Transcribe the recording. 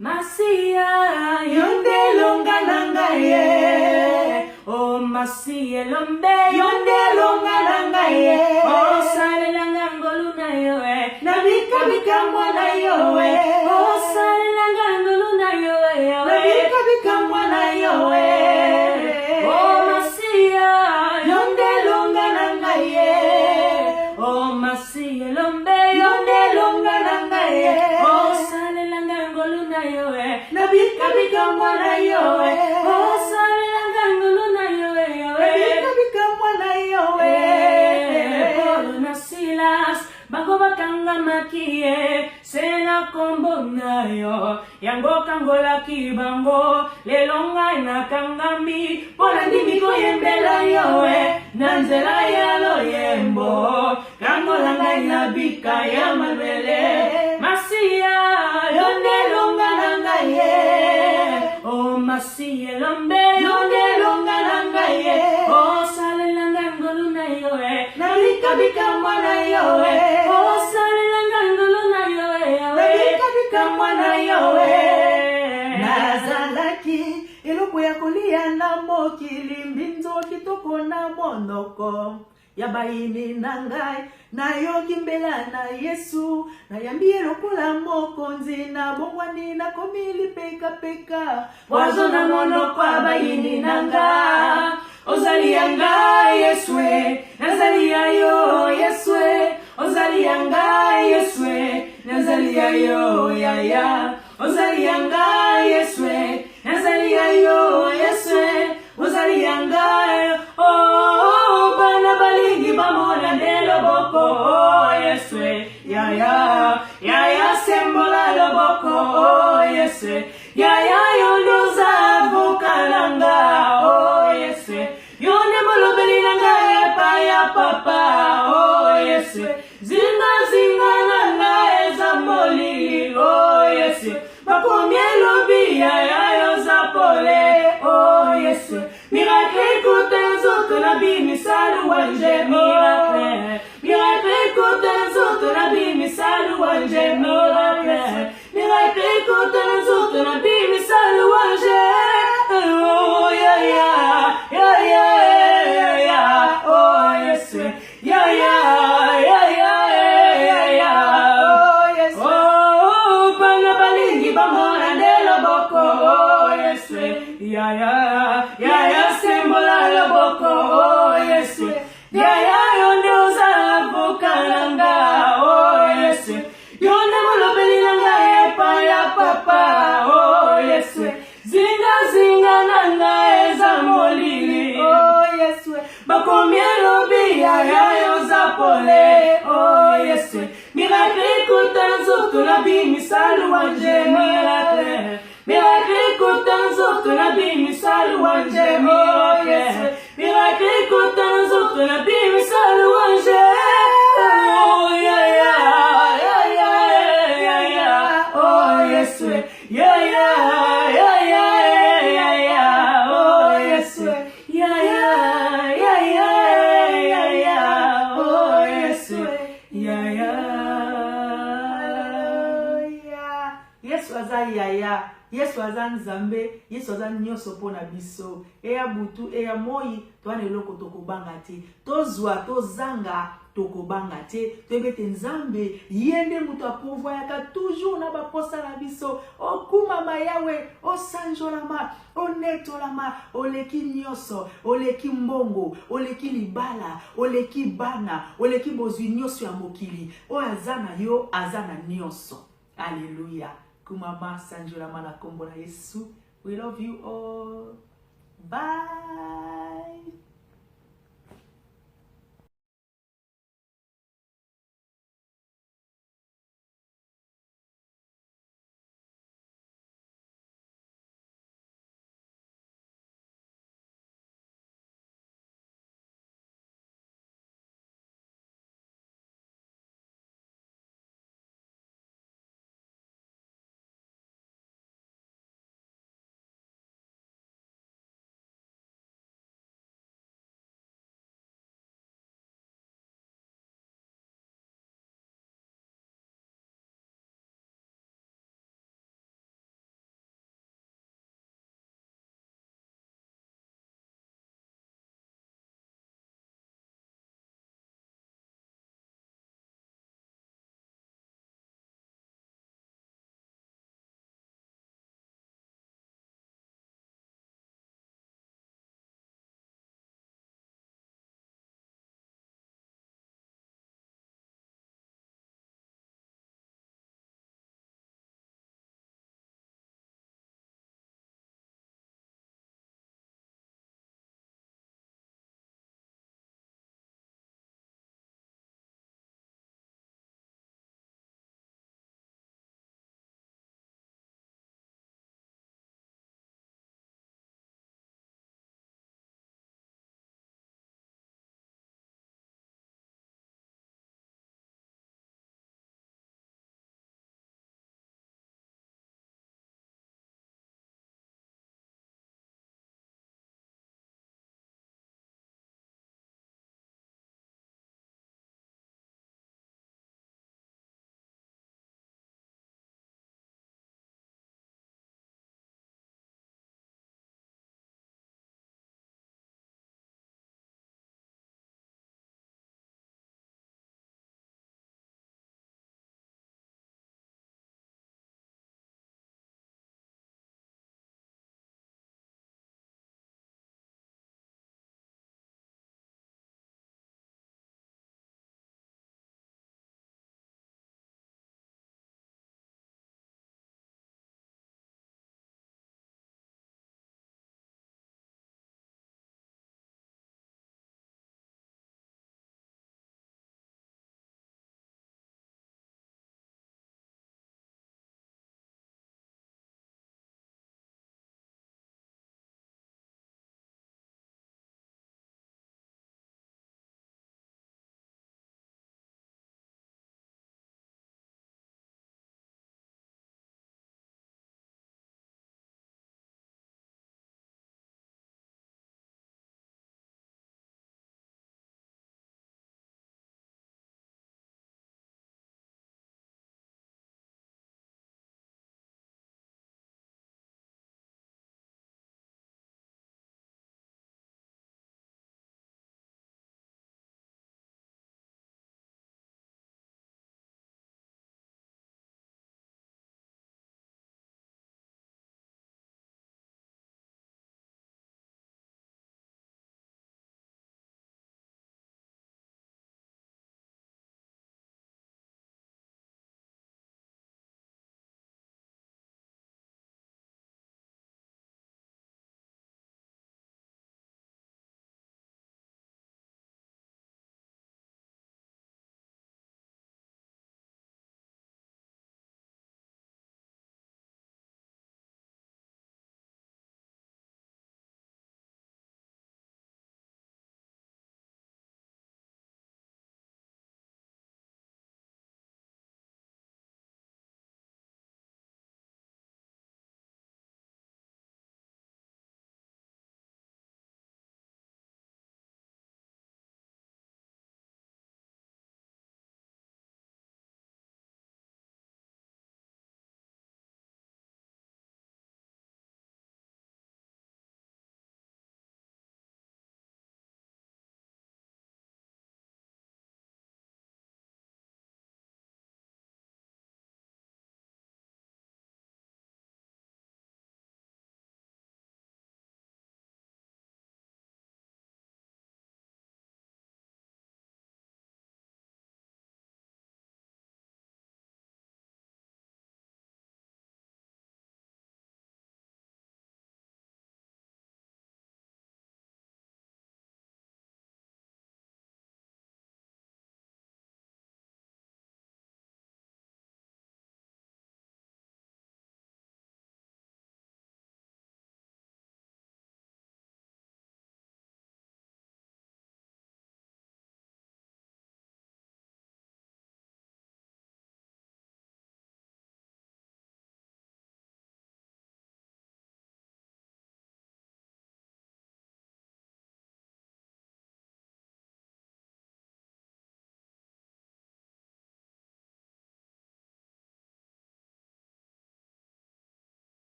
Masia yonde longa nangaye, oh Masia lombe yonde longa nangaye, oh sale langangolu na yoe, nabika bika mwana yoe, oh sale langangolu na yoe, nabika bika mwana yoe, oh Masia yonde longa nangaye, oh Masia lombe yonde longa nangaye, oh sale langangolu na yoe, nabika bika mwana yoe, oh sale langangolu na yoe, nabika bika mwana yoe, Paulo na Silas bango bakanga makie sena kombo nayo yango kangola kibango lelonga na kangami pona ndimi koyembela yoe nanzela ya loyembo kangola ngai na bika ya malwele Masia yonde longa nangaye, oh Masia lombe yonde longa nangaye, oh sale langangolu na yoe nabika bika mwana yoe, oh sale langangolu na yoe nabika bika mwana yoe. Nazalaki eloko ya kolia na mokili mbinzo kitoko na monoko ya baini na ngai nayoki mbela na Yesu nayambi lokola mokonzi na bongwani na komili peka peka wazo na monoko ya baini na ngai ozali yanga Yesue nazali yo Yesue ozali yanga Yesue nazali yo yaya ozali yanga Yesue nazali yo Yesue ozali yanga oh bana balingi bamona ndelo boko oh Yesue yaya yaya sembola loboko oh Yesue yaya yondoza vokalanga oh Yesue yone molobeli nanga epa ya papa oh Yesue zinga zinga nanga ezamboli oh Yesue bakomye lobi yaya yozapole oh Yesue miracle écoute nzoto na bimisalu wanje miracle miracle écoute nzoto na bimisalu wanje miracle miracle écoute nzoto na bimisalu wanje oh yeah yeah yeah yeah yeah oh Yesue yeah yeah yeah yeah yeah oh Yesue oh bana balingi bamona ndelo boko oh Yesue yeah yeah yeah yeah sembola loboko oh Yesue yeah yeah yonde uzavukalanga oh Yesue yonde molobeli nanga epa ya papa oh Yesue zinga zinga nanga ezamolili oh Yesue bakomye lobi yaya yozapole oh Yesue miracle écoute nzoto na bimisalu wanje miracle miracle écoute nzoto na bimisalu wanje miracle miracle écoute nzoto na bimisalu wanje oh yeah yeah yeah yeah yeah yeah oh Yesue yeah yeah yeah yeah yeah yeah oh Yesue yeah yeah yeah yeah yeah yeah oh Yesue yeah yeah Yesu azali yaya Yesu azali nzambe Yesu azali nyonso pona biso eya butu eya moi twana eloko tokobanga te tozwa tozanga tokobanga te toyebete nzambe yende mutu apouvoyaka toujours na baposa na biso okumama yawe osanjolama onetolama oleki nyonso oleki mbongo oleki libala oleki bana oleki bozwi nyonso ya mokili oyo aza na yo aza na nyonso. Alléluia. Kumama sanjolama na kombo na Yesu. We love you all. Bye.